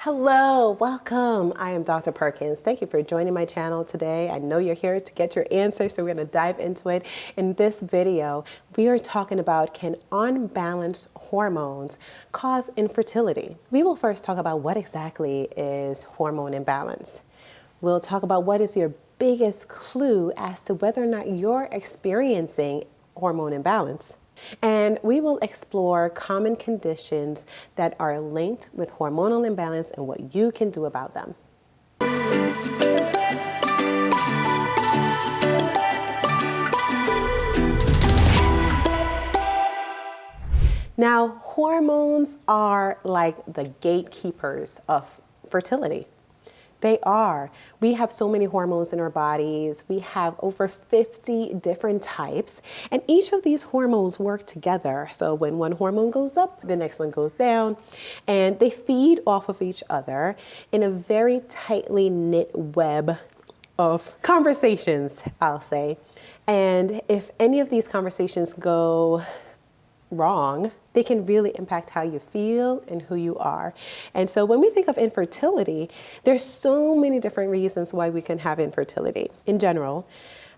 Hello, welcome. I am Dr. Perkins. Thank you for joining my channel today. I know you're here to get your answers, so we're going to dive into it. In this video, we are talking about, can unbalanced hormones cause infertility? We will first talk about what exactly is hormone imbalance. We'll talk about what is your biggest clue as to whether or not you're experiencing hormone imbalance. And we will explore common conditions that are linked with hormonal imbalance and what you can do about them. Now, hormones are like the gatekeepers of fertility. They are. We have so many hormones in our bodies. We have over 50 different types, and each of these hormones work together. So when one hormone goes up, the next one goes down, and they feed off of each other in a very tightly knit web of conversations, I'll say. And if any of these conversations go wrong, they can really impact how you feel and who you are. And so when we think of infertility, there's so many different reasons why we can have infertility. In general,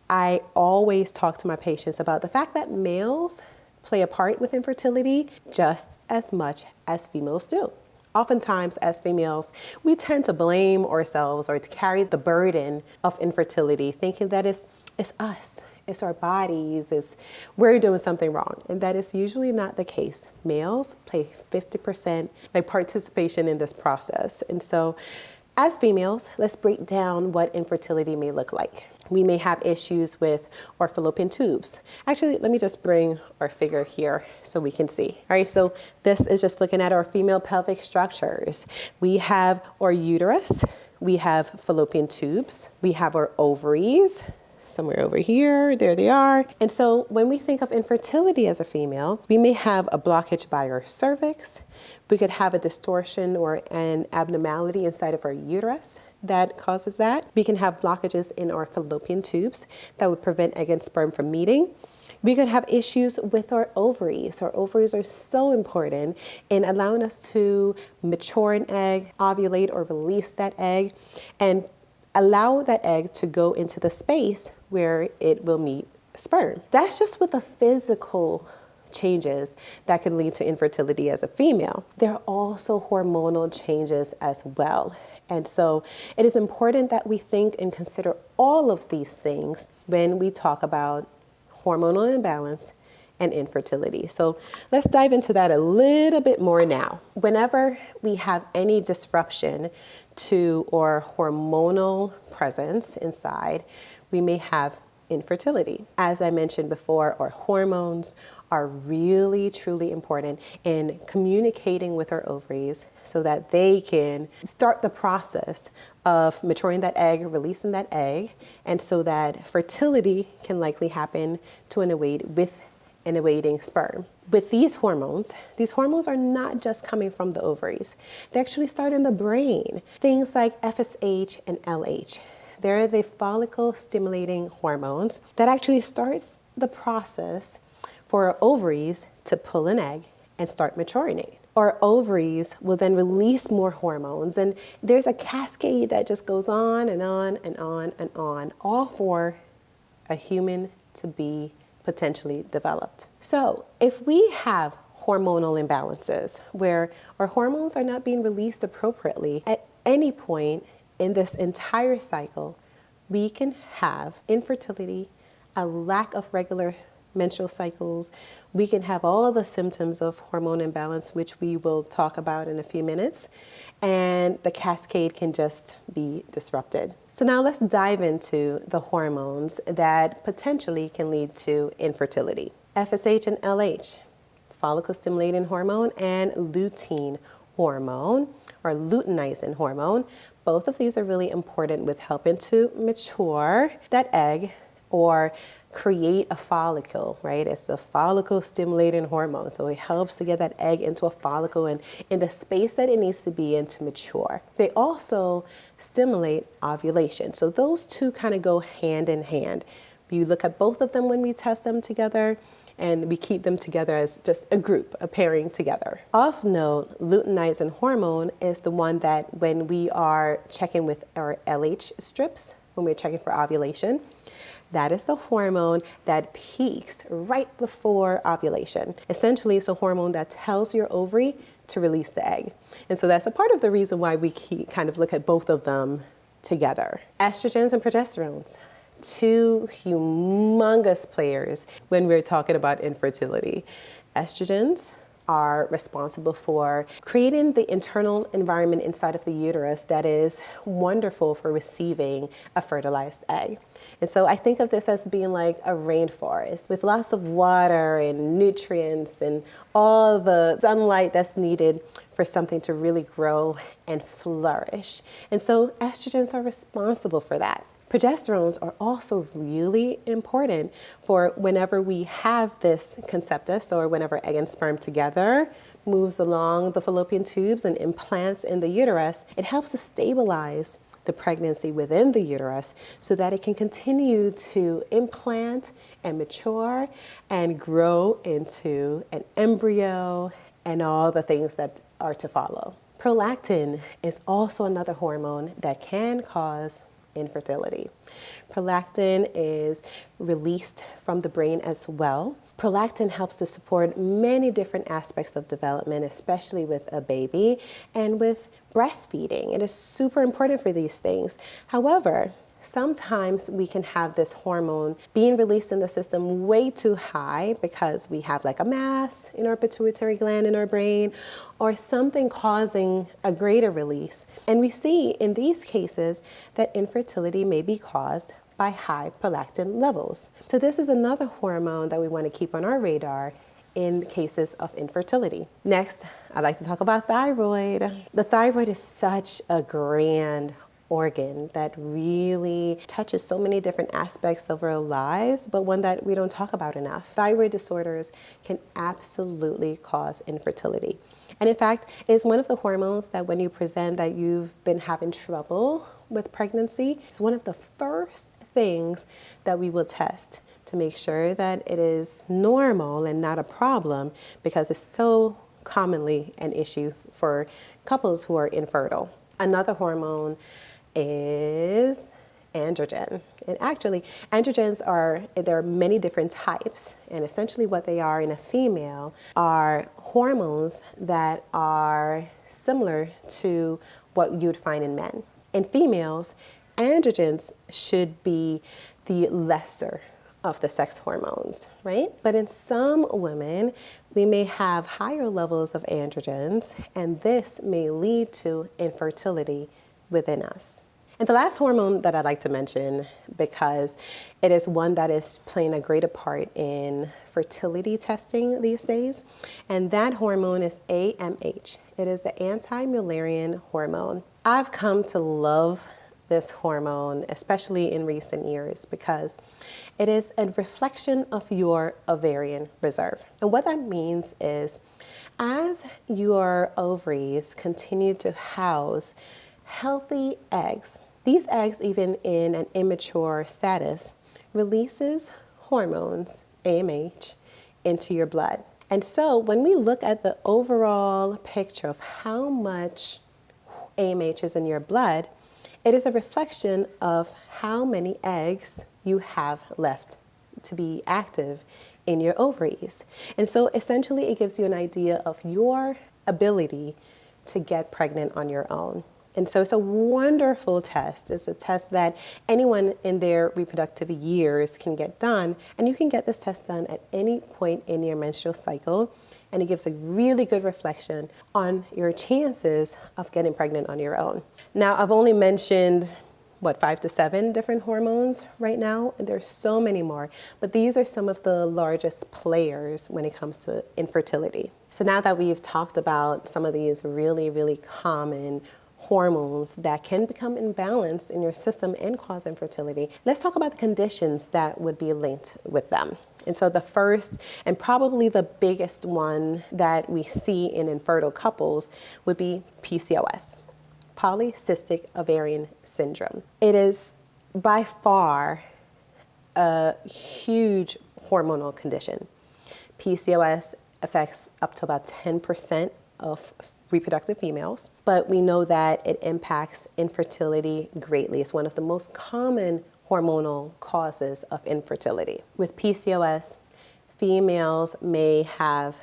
I always talk to my patients about the fact that males play a part with infertility just as much as females do. Oftentimes, as females, we tend to blame ourselves or to carry the burden of infertility, thinking that it's us. It's our bodies, we're doing something wrong. And that is usually not the case. Males play 50% participation in this process. And so as females, let's break down what infertility may look like. We may have issues with our fallopian tubes. Actually, let me just bring our figure here so we can see. All right, so this is just looking at our female pelvic structures. We have our uterus, we have fallopian tubes, we have our ovaries, somewhere over here, there they are. And so when we think of infertility as a female, we may have a blockage by our cervix. We could have a distortion or an abnormality inside of our uterus that causes that. We can have blockages in our fallopian tubes that would prevent egg and sperm from meeting. We could have issues with our ovaries. Our ovaries are so important in allowing us to mature an egg, ovulate or release that egg, and allow that egg to go into the space where it will meet sperm. That's just with the physical changes that can lead to infertility as a female. There are also hormonal changes as well. And so it is important that we think and consider all of these things when we talk about hormonal imbalance and infertility. So let's dive into that a little bit more now. Whenever we have any disruption to our hormonal presence inside, we may have infertility. As I mentioned before, our hormones are really, truly important in communicating with our ovaries so that they can start the process of maturing that egg, releasing that egg, and so that fertility can likely happen to an awaiting sperm. With these hormones are not just coming from the ovaries. They actually start in the brain. Things like FSH and LH. They're the follicle stimulating hormones that actually starts the process for our ovaries to pull an egg and start maturing it. Our ovaries will then release more hormones, and there's a cascade that just goes on and on and on and on, all for a human to be potentially developed. So if we have hormonal imbalances where our hormones are not being released appropriately at any point in this entire cycle, we can have infertility, a lack of regular menstrual cycles. We can have all the symptoms of hormone imbalance, which we will talk about in a few minutes, and the cascade can just be disrupted. So now let's dive into the hormones that potentially can lead to infertility. FSH and LH, follicle stimulating hormone, and lutein hormone or luteinizing hormone. Both of these are really important with helping to mature that egg or create a follicle, right? It's the follicle stimulating hormone. So it helps to get that egg into a follicle and in the space that it needs to be in to mature. They also stimulate ovulation. So those two kind of go hand in hand. You look at both of them when we test them together, and we keep them together as just a group, a pairing together. Of note, luteinizing hormone is the one that when we are checking with our LH strips, when we're checking for ovulation, that is the hormone that peaks right before ovulation. Essentially, it's a hormone that tells your ovary to release the egg. And so that's a part of the reason why we kind of look at both of them together. Estrogens and progesterones, two humongous players when we're talking about infertility. Estrogens are responsible for creating the internal environment inside of the uterus that is wonderful for receiving a fertilized egg. And so I think of this as being like a rainforest with lots of water and nutrients and all the sunlight that's needed for something to really grow and flourish. And so estrogens are responsible for that. Progesterones are also really important for whenever we have this conceptus, or whenever egg and sperm together moves along the fallopian tubes and implants in the uterus. It helps to stabilize the pregnancy within the uterus so that it can continue to implant and mature and grow into an embryo and all the things that are to follow. Prolactin is also another hormone that can cause infertility. Prolactin is released from the brain as well. Prolactin helps to support many different aspects of development, especially with a baby and with breastfeeding. It is super important for these things. However, sometimes we can have this hormone being released in the system way too high because we have like a mass in our pituitary gland in our brain, or something causing a greater release. And we see in these cases that infertility may be caused by high prolactin levels. So this is another hormone that we want to keep on our radar in cases of infertility. Next, I'd like to talk about thyroid. The thyroid is such a grand organ that really touches so many different aspects of our lives, but one that we don't talk about enough. Thyroid disorders can absolutely cause infertility. And in fact, it is one of the hormones that when you present that you've been having trouble with pregnancy, it's one of the first things that we will test to make sure that it is normal and not a problem, because it's so commonly an issue for couples who are infertile. Another hormone is androgen. And actually, androgens there are many different types, and essentially what they are in a female are hormones that are similar to what you'd find in men. In females, androgens should be the lesser of the sex hormones, right? But in some women, we may have higher levels of androgens, and this may lead to infertility within us. And the last hormone that I'd like to mention, because it is one that is playing a greater part in fertility testing these days, and that hormone is AMH. It is the anti-Mullerian hormone. I've come to love this hormone, especially in recent years, because it is a reflection of your ovarian reserve. And what that means is, as your ovaries continue to house healthy eggs, these eggs, even in an immature status, releases hormones, AMH, into your blood. And so when we look at the overall picture of how much AMH is in your blood, it is a reflection of how many eggs you have left to be active in your ovaries. And so essentially it gives you an idea of your ability to get pregnant on your own. And so it's a wonderful test. It's a test that anyone in their reproductive years can get done. And you can get this test done at any point in your menstrual cycle. And it gives a really good reflection on your chances of getting pregnant on your own. Now, I've only mentioned 5 to 7 different hormones right now, and there's so many more, but these are some of the largest players when it comes to infertility. So now that we've talked about some of these really, really common hormones that can become imbalanced in your system and cause infertility, let's talk about the conditions that would be linked with them. And so the first and probably the biggest one that we see in infertile couples would be PCOS, polycystic ovarian syndrome. It is by far a huge hormonal condition. PCOS affects up to about 10% of reproductive females, but we know that it impacts infertility greatly. It's one of the most common hormonal causes of infertility. With PCOS, females may have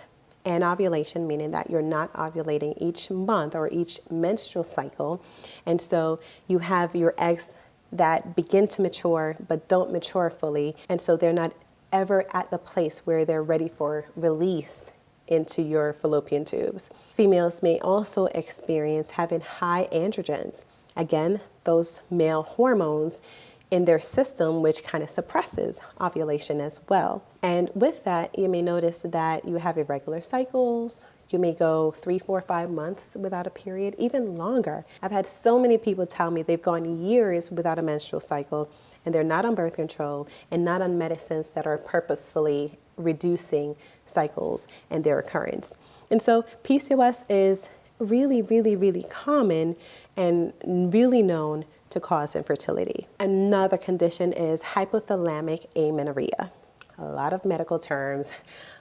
anovulation, meaning that you're not ovulating each month or each menstrual cycle. And so you have your eggs that begin to mature but don't mature fully. And so they're not ever at the place where they're ready for release into your fallopian tubes. Females may also experience having high androgens. Again, those male hormones in their system, which kind of suppresses ovulation as well. And with that, you may notice that you have irregular cycles. You may go 3, 4, 5 months without a period, even longer. I've had so many people tell me they've gone years without a menstrual cycle, and they're not on birth control and not on medicines that are purposefully reducing cycles and their occurrence. And so PCOS is really, really, really common and really known to cause infertility. Another condition is hypothalamic amenorrhea. A lot of medical terms,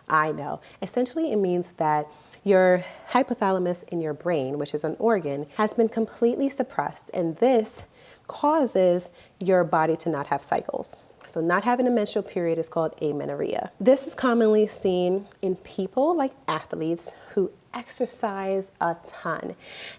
I know. Essentially, it means that your hypothalamus in your brain, which is an organ, has been completely suppressed, and this causes your body to not have cycles. So not having a menstrual period is called amenorrhea. This is commonly seen in people like athletes who exercise a ton.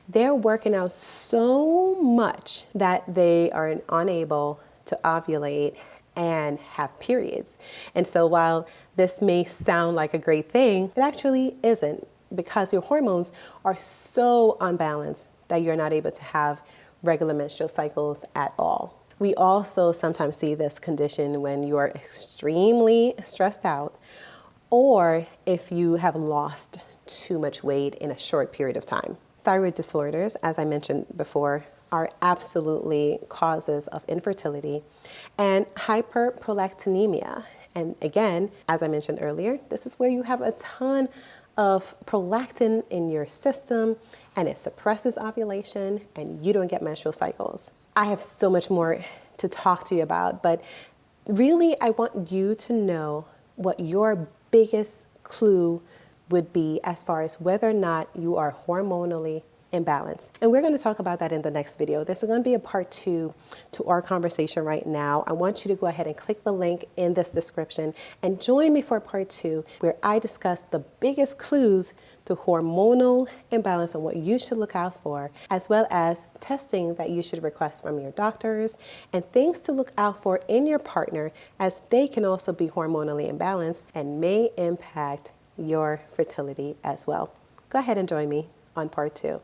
They're working out so much that they are unable to ovulate and have periods. And so while this may sound like a great thing, it actually isn't, because your hormones are so unbalanced that you're not able to have regular menstrual cycles at all. We also sometimes see this condition when you are extremely stressed out, or if you have lost too much weight in a short period of time. Thyroid disorders, as I mentioned before, are absolutely causes of infertility, and hyperprolactinemia. And again, as I mentioned earlier, this is where you have a ton of prolactin in your system, and it suppresses ovulation, and you don't get menstrual cycles. I have so much more to talk to you about, but really I want you to know what your biggest clue would be as far as whether or not you are hormonally imbalanced. And we're going to talk about that in the next video. This is going to be a part 2 to our conversation right now. I want you to go ahead and click the link in this description and join me for part 2, where I discuss the biggest clues to hormonal imbalance and what you should look out for, as well as testing that you should request from your doctors and things to look out for in your partner, as they can also be hormonally imbalanced and may impact your fertility as well. Go ahead and join me on part 2.